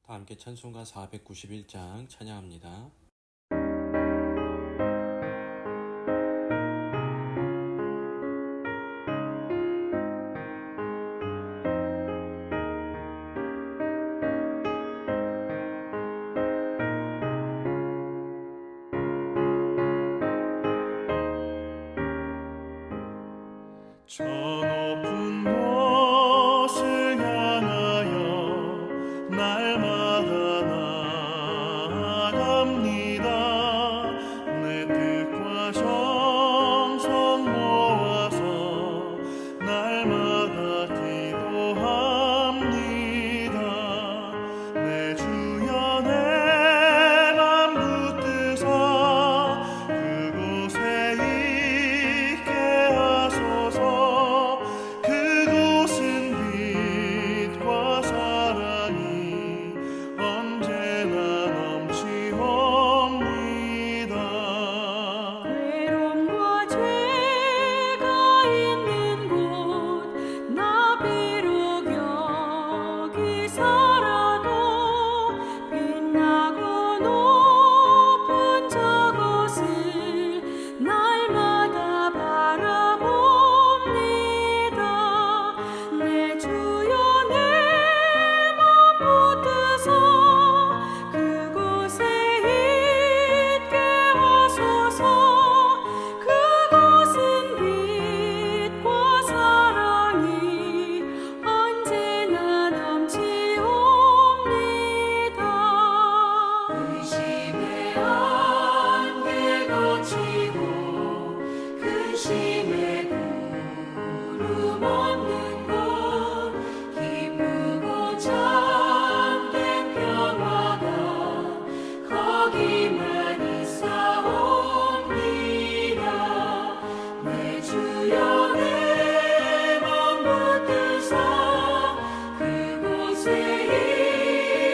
다 함께 찬송가 491장 찬양합니다. 저 높은 곳을 향하여 날마다 나아갑니다. 내 뜻과 정성 모아서 날마다 기도합니다. 내 주여 내 맘 붙드사 그곳에 있게 하소서. 그곳은 빛과 사랑이 언제나 넘치옵니다. 외로움과 죄가 있는 곳 나 비록 여기 살아도 빛나고 높은 저곳을 날마다 바라봅니다. 내 주여 내 맘 붙드사 그곳에 있게 하소서. 그곳은 빛과 사랑이 언제나 넘치옵니다. 의심의 안개 거치고 근심의 구름 없는 곳 기쁘고 참된 평화가 거기만 있사옵니다. 내 주여 내 맘 붙드사 그곳에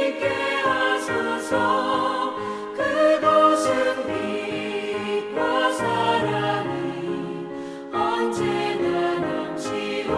있게 하소서. 그곳은 빛과 사랑이 언제나 넘치옵니다.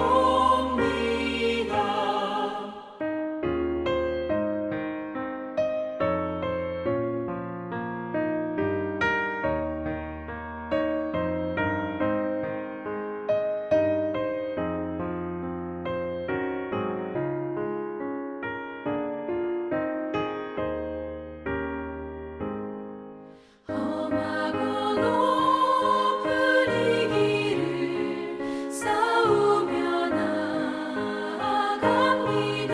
험하고 높은 이 길을 싸우며 나아갑니다.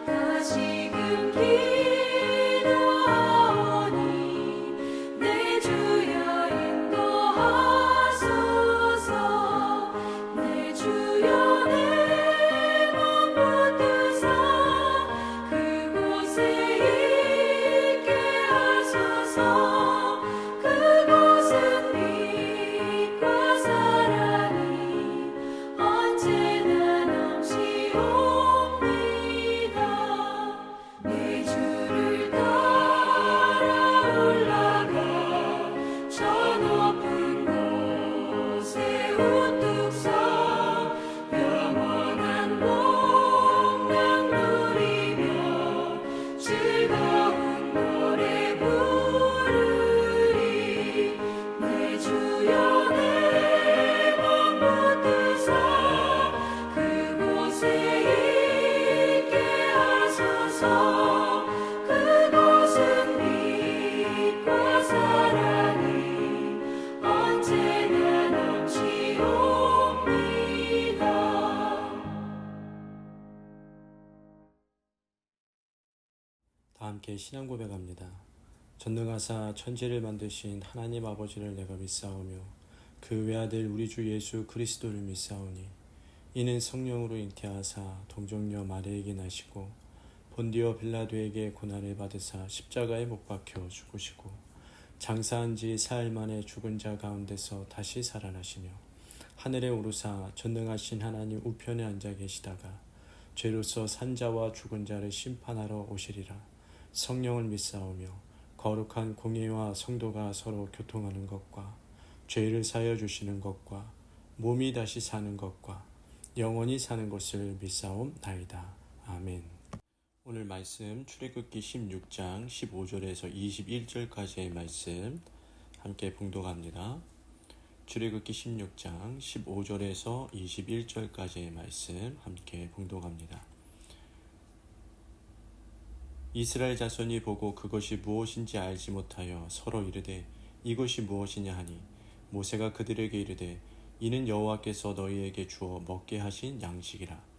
다시금 기도하오니 내 주여 인도하소서. 내 주여 내 맘 붙드사 그곳에 있게 하소서. 그곳은 빛과 사랑이 언제나 넘치옵니다. 내 주를 따라 올라가 저 높은 곳에 우뚝 서 영원한 복락 누리며 즐거운 노래 부르리. 내 주여 내 맘 붙드사 그곳에 있게 하소서. 그곳은 빛과 사랑이 언제나 넘치옵니다. 다 함께 신앙 고백합니다. 전능하사 천지를 만드신 하나님 아버지를 내가 믿사오며 그 외아들 우리 주 예수 그리스도를 믿사오니 이는 성령으로 잉태하사 동정녀 마리에게 나시고 본디오 빌라도에게 고난을 받으사 십자가에 못 박혀 죽으시고 장사한 지 사흘 만에 죽은 자 가운데서 다시 살아나시며 하늘에 오르사 전능하신 하나님 우편에 앉아 계시다가 죄로서 산 자와 죽은 자를 심판하러 오시리라. 성령을 믿사오며 거룩한 공의와 성도가 서로 교통하는 것과 죄를 사여 주시는 것과 몸이 다시 사는 것과 영원히 사는 것을 믿사옵나이다. 아멘. 오늘 말씀 출애굽기 16장 15절에서 21절까지의 말씀 함께 봉독합니다. 출애굽기 16장 15절에서 21절까지의 말씀 함께 봉독합니다. 이스라엘 자손이 보고 그것이 무엇인지 알지 못하여 서로 이르되 이것이 무엇이냐 하니 모세가 그들에게 이르되 이는 여호와께서 너희에게 주어 먹게 하신 양식이라.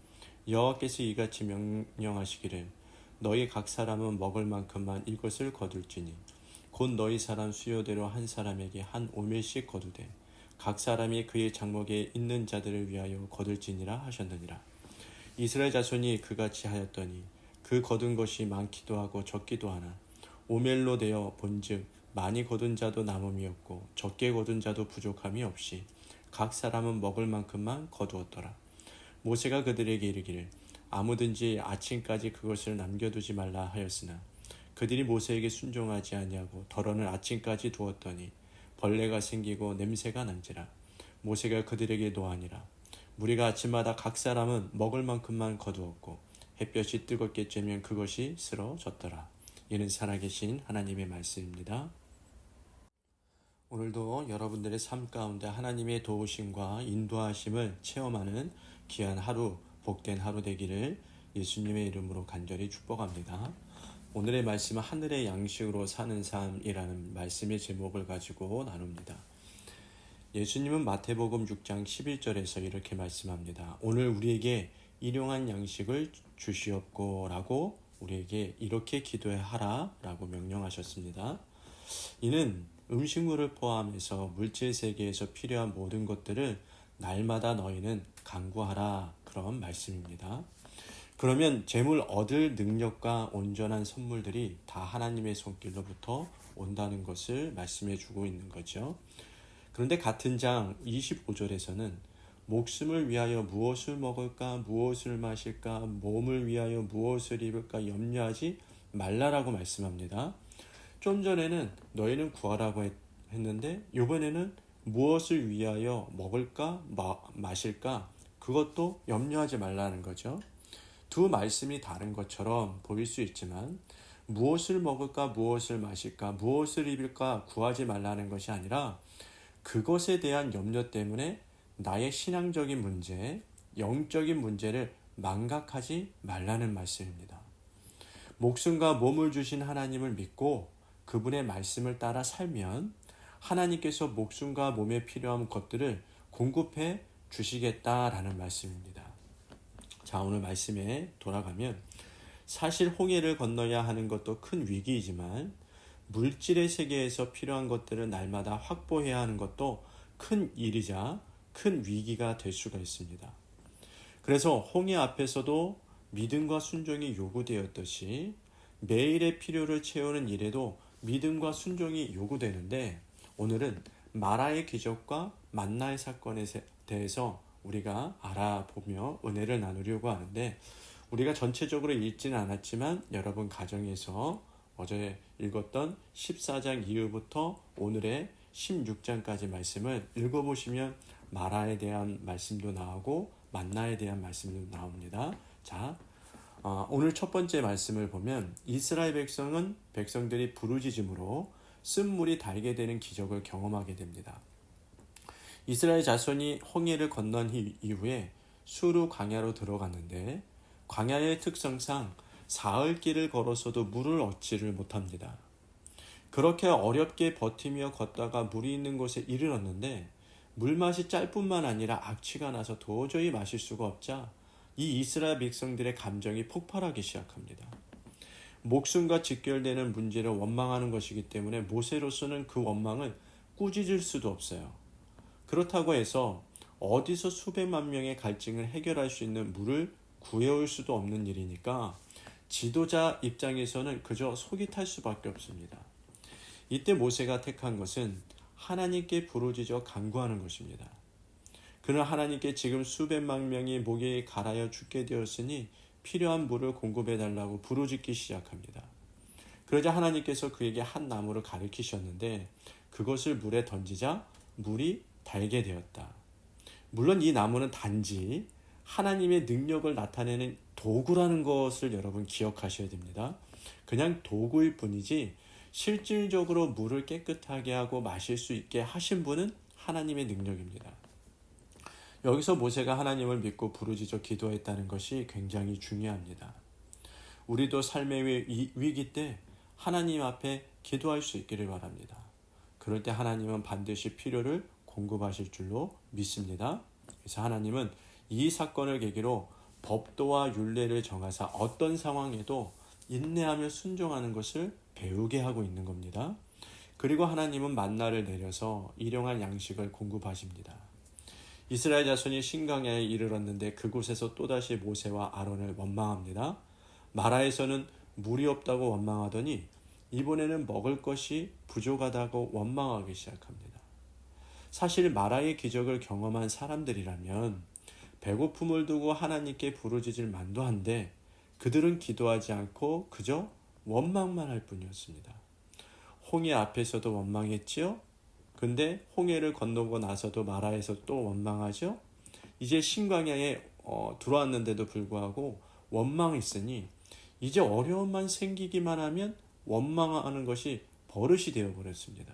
여호와께서 이같이 명령하시기를 너희 각 사람은 먹을 만큼만 이것을 거둘지니 곧 너희 사람 수요대로 한 사람에게 한 오멜씩 거두되 각 사람이 그의 장목에 있는 자들을 위하여 거둘지니라 하셨느니라. 이스라엘 자손이 그같이 하였더니 그 거둔 것이 많기도 하고 적기도 하나 오멜로 되어 본즉 많이 거둔 자도 남음이 없고 적게 거둔 자도 부족함이 없이 각 사람은 먹을 만큼만 거두었더라. 모세가 그들에게 이르기를 아무든지 아침까지 그것을 남겨두지 말라 하였으나 그들이 모세에게 순종하지 아니하고 덜어는 아침까지 두었더니 벌레가 생기고 냄새가 난지라. 모세가 그들에게 노하니라. 무리가 아침마다 각 사람은 먹을 만큼만 거두었고 햇볕이 뜨겁게 쬐면 그것이 쓰러졌더라. 이는 살아계신 하나님의 말씀입니다. 오늘도 여러분들의 삶 가운데 하나님의 도우심과 인도하심을 체험하는 귀한 하루, 복된 하루 되기를 예수님의 이름으로 간절히 축복합니다. 오늘의 말씀은 하늘의 양식으로 사는 삶이라는 말씀의 제목을 가지고 나눕니다. 예수님은 마태복음 6장 11절에서 이렇게 말씀합니다. 오늘 우리에게 일용할 양식을 주시옵고 라고 우리에게 이렇게 기도하라 라고 명령하셨습니다. 이는 음식물을 포함해서 물질 세계에서 필요한 모든 것들을 날마다 너희는 간구하라 그런 말씀입니다. 그러면 재물 얻을 능력과 온전한 선물들이 다 하나님의 손길로부터 온다는 것을 말씀해 주고 있는 거죠. 그런데 같은 장 25절에서는 목숨을 위하여 무엇을 먹을까, 무엇을 마실까, 몸을 위하여 무엇을 입을까 염려하지 말라라고 말씀합니다. 좀 전에는 너희는 구하라고 했는데 이번에는 무엇을 위하여 먹을까, 마실까 그것도 염려하지 말라는 거죠. 두 말씀이 다른 것처럼 보일 수 있지만 무엇을 먹을까, 무엇을 마실까, 무엇을 입을까 구하지 말라는 것이 아니라 그것에 대한 염려 때문에 나의 신앙적인 문제, 영적인 문제를 망각하지 말라는 말씀입니다. 목숨과 몸을 주신 하나님을 믿고 그분의 말씀을 따라 살면 하나님께서 목숨과 몸에 필요한 것들을 공급해 주시겠다라는 말씀입니다. 자, 오늘 말씀에 돌아가면 사실 홍해를 건너야 하는 것도 큰 위기이지만 물질의 세계에서 필요한 것들을 날마다 확보해야 하는 것도 큰 일이자 큰 위기가 될 수가 있습니다. 그래서 홍해 앞에서도 믿음과 순종이 요구되었듯이 매일의 필요를 채우는 일에도 믿음과 순종이 요구되는데 오늘은 마라의 기적과 만나의 사건에 대해서 우리가 알아보며 은혜를 나누려고 하는데 우리가 전체적으로 읽지는 않았지만 여러분 가정에서 어제 읽었던 14장 이후부터 오늘의 16장까지 말씀을 읽어보시면 마라에 대한 말씀도 나오고 만나에 대한 말씀도 나옵니다. 자, 오늘 첫 번째 말씀을 보면 이스라엘 백성들이 부르짖음으로 쓴물이 달게 되는 기적을 경험하게 됩니다. 이스라엘 자손이 홍해를 건넌 이후에 수르 광야로 들어갔는데 광야의 특성상 사흘 길을 걸어서도 물을 얻지를 못합니다. 그렇게 어렵게 버티며 걷다가 물이 있는 곳에 이르렀는데 물맛이 짤 뿐만 아니라 악취가 나서 도저히 마실 수가 없자 이 이스라엘 백성들의 감정이 폭발하기 시작합니다. 목숨과 직결되는 문제를 원망하는 것이기 때문에 모세로서는 그 원망을 꾸짖을 수도 없어요. 그렇다고 해서 어디서 수백만 명의 갈증을 해결할 수 있는 물을 구해올 수도 없는 일이니까 지도자 입장에서는 그저 속이 탈 수밖에 없습니다. 이때 모세가 택한 것은 하나님께 부르짖어 간구하는 것입니다. 그는 하나님께 지금 수백만 명이 목이 갈아여 죽게 되었으니 필요한 물을 공급해달라고 부르짖기 시작합니다. 그러자 하나님께서 그에게 한 나무를 가리키셨는데 그것을 물에 던지자 물이 달게 되었다. 물론 이 나무는 단지 하나님의 능력을 나타내는 도구라는 것을 여러분 기억하셔야 됩니다. 그냥 도구일 뿐이지 실질적으로 물을 깨끗하게 하고 마실 수 있게 하신 분은 하나님의 능력입니다. 여기서 모세가 하나님을 믿고 부르짖어 기도했다는 것이 굉장히 중요합니다. 우리도 삶의 위기 때 하나님 앞에 기도할 수 있기를 바랍니다. 그럴 때 하나님은 반드시 필요를 공급하실 줄로 믿습니다. 그래서 하나님은 이 사건을 계기로 법도와 율례를 정하사 어떤 상황에도 인내하며 순종하는 것을 배우게 하고 있는 겁니다. 그리고 하나님은 만나를 내려서 일용할 양식을 공급하십니다. 이스라엘 자손이 신광야에 이르렀는데 그곳에서 또다시 모세와 아론을 원망합니다. 마라에서는 물이 없다고 원망하더니 이번에는 먹을 것이 부족하다고 원망하기 시작합니다. 사실 마라의 기적을 경험한 사람들이라면 배고픔을 두고 하나님께 부르짖을 만도 한데 그들은 기도하지 않고 그저 원망만 할 뿐이었습니다. 홍해 앞에서도 원망했지요? 근데 홍해를 건너고 나서도 마라에서 또 원망하죠? 이제 신광야에 들어왔는데도 불구하고 원망했으니 이제 어려움만 생기기만 하면 원망하는 것이 버릇이 되어버렸습니다.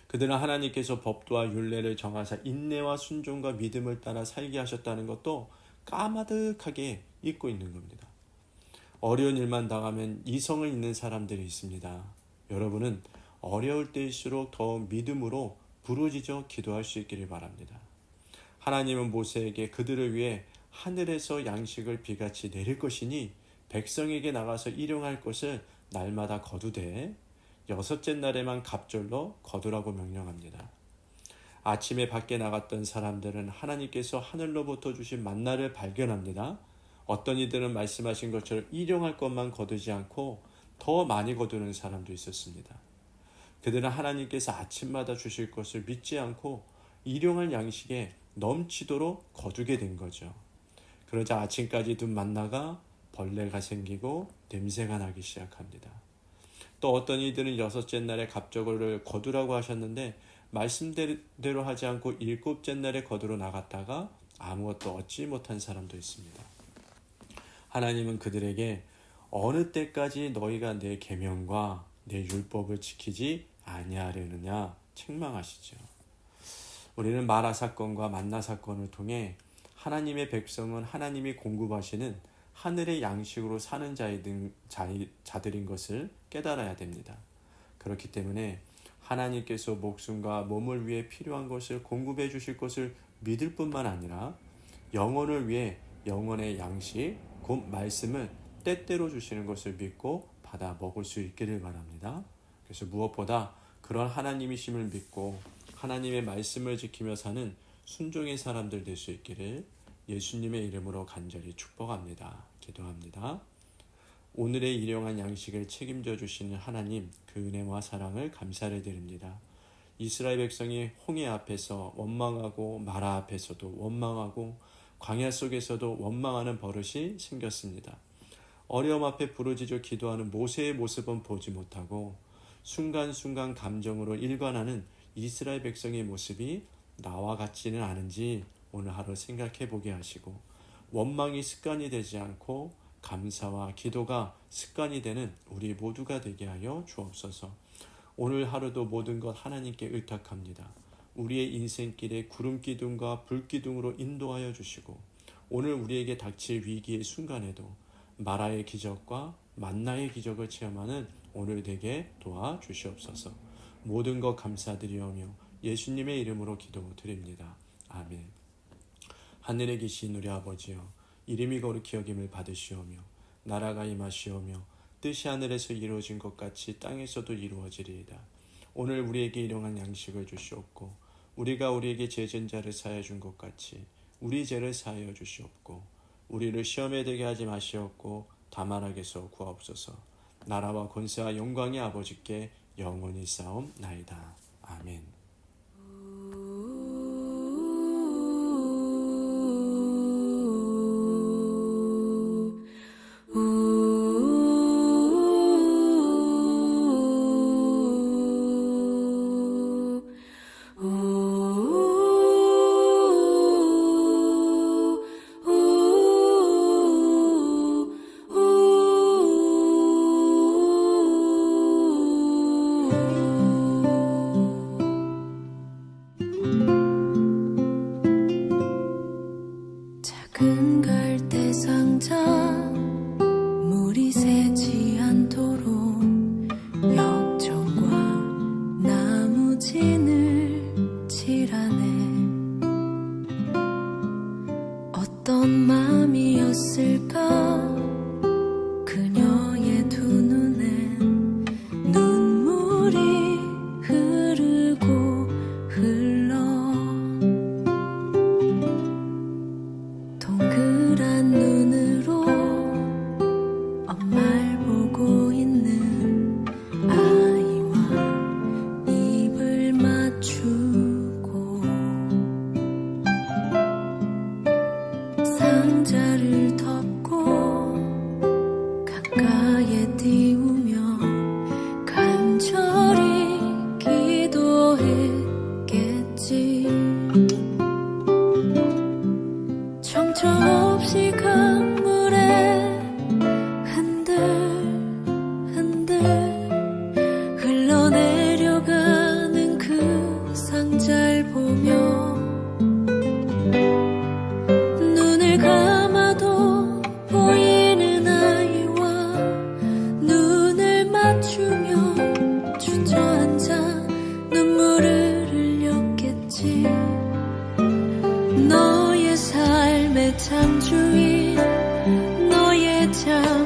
그들은 하나님께서 법도와 율례를 정하사 인내와 순종과 믿음을 따라 살게 하셨다는 것도 까마득하게 잊고 있는 겁니다. 어려운 일만 당하면 이성을 잃는 사람들이 있습니다. 여러분은 어려울 때일수록 더 믿음으로 부르짖어 기도할 수 있기를 바랍니다. 하나님은 모세에게 그들을 위해 하늘에서 양식을 비같이 내릴 것이니 백성에게 나가서 일용할 것을 날마다 거두되 여섯째 날에만 갑절로 거두라고 명령합니다. 아침에 밖에 나갔던 사람들은 하나님께서 하늘로부터 주신 만나를 발견합니다. 어떤 이들은 말씀하신 것처럼 일용할 것만 거두지 않고 더 많이 거두는 사람도 있었습니다. 그들은 하나님께서 아침마다 주실 것을 믿지 않고 일용할 양식에 넘치도록 거두게 된 거죠. 그러자 아침까지 둔 만나가 벌레가 생기고 냄새가 나기 시작합니다. 또 어떤 이들은 여섯째 날에 갑절을 거두라고 하셨는데 말씀대로 하지 않고 일곱째 날에 거두러 나갔다가 아무것도 얻지 못한 사람도 있습니다. 하나님은 그들에게 어느 때까지 너희가 내 계명과 내 율법을 지키지 아니하려느냐 책망하시죠. 우리는 마라 사건과 만나 사건을 통해 하나님의 백성은 하나님이 공급하시는 하늘의 양식으로 사는 자들인 것을 깨달아야 됩니다. 그렇기 때문에 하나님께서 목숨과 몸을 위해 필요한 것을 공급해 주실 것을 믿을 뿐만 아니라 영혼을 위해 영혼의 양식, 곧 말씀을 때때로 주시는 것을 믿고 받아 먹을 수 있기를 바랍니다. 그래서 무엇보다 그런 하나님이심을 믿고 하나님의 말씀을 지키며 사는 순종의 사람들 될 수 있기를 예수님의 이름으로 간절히 축복합니다. 기도합니다. 오늘의 일용한 양식을 책임져 주시는 하나님, 그 은혜와 사랑을 감사를 드립니다. 이스라엘 백성이 홍해 앞에서 원망하고 마라 앞에서도 원망하고 광야 속에서도 원망하는 버릇이 생겼습니다. 어려움 앞에 부르짖어 기도하는 모세의 모습은 보지 못하고 순간순간 감정으로 일관하는 이스라엘 백성의 모습이 나와 같지는 않은지 오늘 하루 생각해 보게 하시고 원망이 습관이 되지 않고 감사와 기도가 습관이 되는 우리 모두가 되게 하여 주옵소서. 오늘 하루도 모든 것 하나님께 의탁합니다. 우리의 인생길에 구름기둥과 불기둥으로 인도하여 주시고 오늘 우리에게 닥칠 위기의 순간에도 마라의 기적과 만나의 기적을 체험하는 오늘 되게 도와주시옵소서. 모든 것 감사드리오며 예수님의 이름으로 기도드립니다. 아멘. 하늘에 계신 우리 아버지여, 이름이 거룩히 여김을 받으시오며 나라가 임하시오며 뜻이 하늘에서 이루어진 것 같이 땅에서도 이루어지리이다. 오늘 우리에게 일용할 양식을 주시옵고 우리가 우리에게 죄진 자를 사하여 준 것 같이 우리 죄를 사하여 주시옵고 우리를 시험에 들게 하지 마시옵고 다만 악에서 구하옵소서. 나라와 권세와 영광이 아버지께 영원히 싸움나이다. 아멘. 참